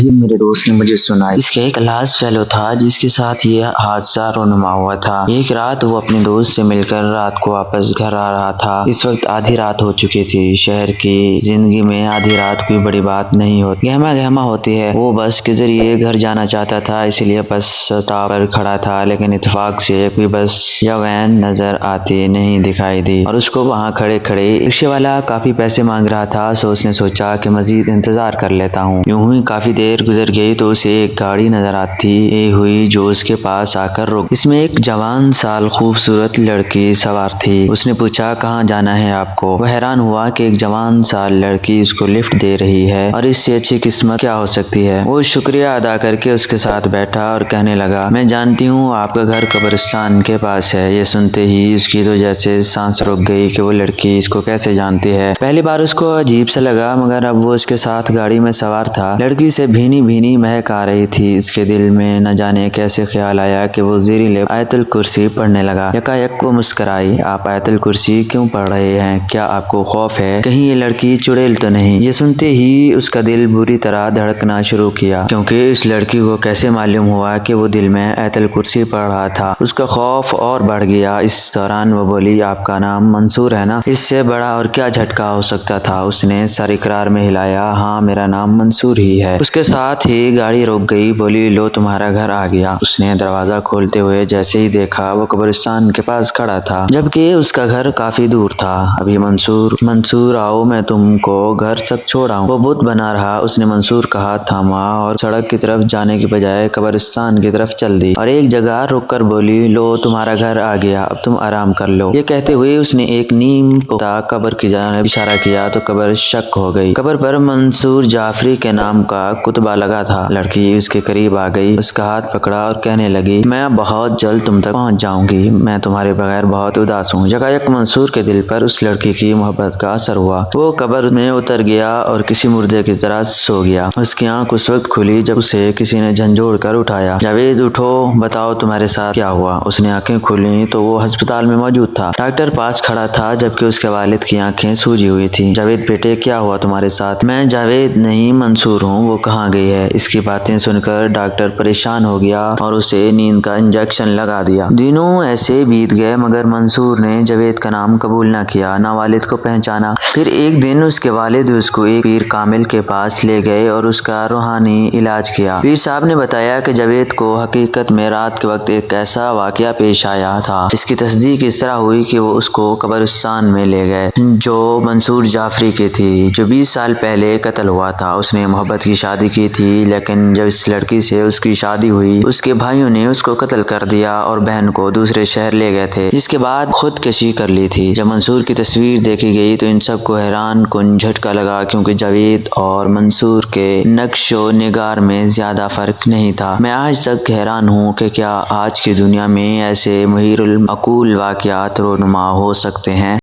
یہ میرے دوست نے مجھے سنائی۔ اس کا ایک کلاس فیلو تھا جس کے ساتھ یہ حادثہ رونما ہوا تھا۔ ایک رات وہ اپنے دوست سے مل کر رات کو واپس گھر آ رہا تھا۔ اس وقت آدھی رات ہو چکی تھی۔ شہر کی زندگی میں آدھی رات کوئی بڑی بات نہیں ہوتی، گہما گہما ہوتی ہے۔ وہ بس کے ذریعے گھر جانا چاہتا تھا، اس لیے بس اسٹاپ پر کھڑا تھا، لیکن اتفاق سے کوئی بس یا وین نظر آتی نہیں دکھائی دی اور اس کو وہاں کھڑے کھڑے رکشے والا کافی پیسے مانگ رہا تھا۔ سو اس نے سوچا کہ مزید انتظار کر لیتا ہوں۔ یوں ہی کافی دیر گزر گئی تو اسے ایک گاڑی نظر آتی ہوئی جو اس کے پاس آ کر رک۔ اس میں ایک جوان سال خوبصورت لڑکی سوار تھی۔ اس نے پوچھا کہاں جانا ہے آپ کو؟ وہ حیران ہوا کہ ایک جوان سال لڑکی اس کو لفٹ دے رہی ہے اور اس سے اچھی قسمت کیا ہو سکتی ہے۔ وہ شکریہ ادا کر کے اس کے ساتھ بیٹھا اور کہنے لگا، میں جانتی ہوں آپ کا گھر قبرستان کے پاس ہے۔ یہ سنتے ہی اس کی تو جیسے سانس رک گئی کہ وہ لڑکی اس کو کیسے جانتی ہے۔ پہلی بار اس کو عجیب سا لگا، مگر اب وہ اس کے ساتھ گاڑی میں سوار تھا۔ لڑکی سے بھینی بھینی مہک آ رہی تھی۔ اس کے دل میں نہ جانے کیسے خیال آیا کہ وہ زیر لب آیت الکرسی پڑھنے لگا۔ یکایک وہ مسکرائی۔ آپ آیت الکرسی کیوں پڑھ رہے ہیں؟ کیا آپ کو خوف ہے کہیں یہ لڑکی چڑیل تو نہیں؟ یہ سنتے ہی اس کا دل بری طرح دھڑکنا شروع کیا، کیونکہ اس لڑکی کو کیسے معلوم ہوا کہ وہ دل میں آیت الکرسی پڑھ رہا تھا۔ اس کا خوف اور بڑھ گیا۔ اس دوران وہ بولی، آپ کا نام منصور ہے نا؟ اس سے بڑا اور کیا جھٹکا ہو سکتا تھا؟ اس نے سر اقرار میں ہلایا، ہاں میرا نام منصور ہی ہے۔ اس کے ساتھ ہی گاڑی رک گئی۔ بولی، لو تمہارا گھر آ گیا۔ اس نے دروازہ کھولتے ہوئے جیسے ہی دیکھا وہ قبرستان کے پاس کھڑا تھا، جبکہ اس کا گھر کافی دور تھا۔ ابھی منصور آؤ، میں تم کو گھر تک چھوڑاؤں۔ وہ بت بنا رہا۔ اس نے منصور کا ہاتھ تھاما اور سڑک کی طرف جانے کی بجائے قبرستان کی طرف چل دی اور ایک جگہ رک کر بولی، لو تمہارا گھر آ گیا، اب تم آرام کر لو۔ یہ کہتے ہوئے اس نے ایک نیم پختہ قبر کی جانب اشارہ کیا تو قبر شک ہو گئی۔ قبر پر منصور جعفری کے نام کا کتبہ لگا تھا۔ لڑکی اس کے قریب آ گئی، اس کا ہاتھ پکڑا اور کہنے لگی، میں بہت جلد تم تک پہنچ جاؤں گی، میں تمہارے بغیر بہت اداس ہوں۔ یکایک منصور کے دل پر اس لڑکی کی محبت کا اثر ہوا۔ وہ قبر میں اتر گیا اور کسی مردے کی طرح سو گیا۔ اس کی آنکھ اس وقت کھلی جب اسے کسی نے جھنجھوڑ کر اٹھایا۔ جاوید اٹھو، بتاؤ تمہارے ساتھ کیا ہوا؟ اس نے آنکھیں کھولیں تو وہ ہسپتال میں موجود تھا۔ ڈاکٹر پاس کھڑا تھا جبکہ اس کے والد کی آنکھیں سوجی ہوئی تھیں۔ جاوید بیٹے کیا ہوا تمہارے ساتھ؟ میں جاوید نہیں منصور ہوں، وہ کہاں گئی ہے؟ اس کی باتیں سن کر ڈاکٹر پریشان ہو گیا اور اسے نیند کا انجیکشن لگا دیا۔ دنوں ایسے بیت گئے مگر منصور نے جاوید کا نام قبول نہ کیا، نہ والد کو پہچانا۔ پھر ایک دن اس کے والد اس کو ایک پیر کامل کے پاس لے گئے اور اس کا روحانی علاج کیا۔ پیر صاحب نے بتایا کہ جاوید کو حقیقت میں رات کے وقت ایک ایسا واقعہ پیش آیا تھا۔ اس کی تصدیق اس طرح ہوئی کہ وہ اس کو قبرستان میں لے گئے جو منصور جعفری کی تھی، جو 20 سال پہلے قتل ہوا تھا۔ اس نے محبت کی شادی کی تھی، لیکن جب اس لڑکی سے اس کی شادی ہوئی اس کے بھائیوں نے اس کو قتل کر دیا اور بہن کو دوسرے شہر لے گئے تھے، جس کے بعد خودکشی کر لی تھی۔ جب منصور کی تصویر دیکھی گئی تو ان سب کو حیران کن جھٹکا لگا، کیونکہ جاوید اور منصور کے نقش و نگار میں زیادہ فرق نہیں تھا۔ میں آج تک حیران ہوں کہ کیا آج کی دنیا میں ایسے محیر العقول واقعات رونما ہو سکتے ہیں۔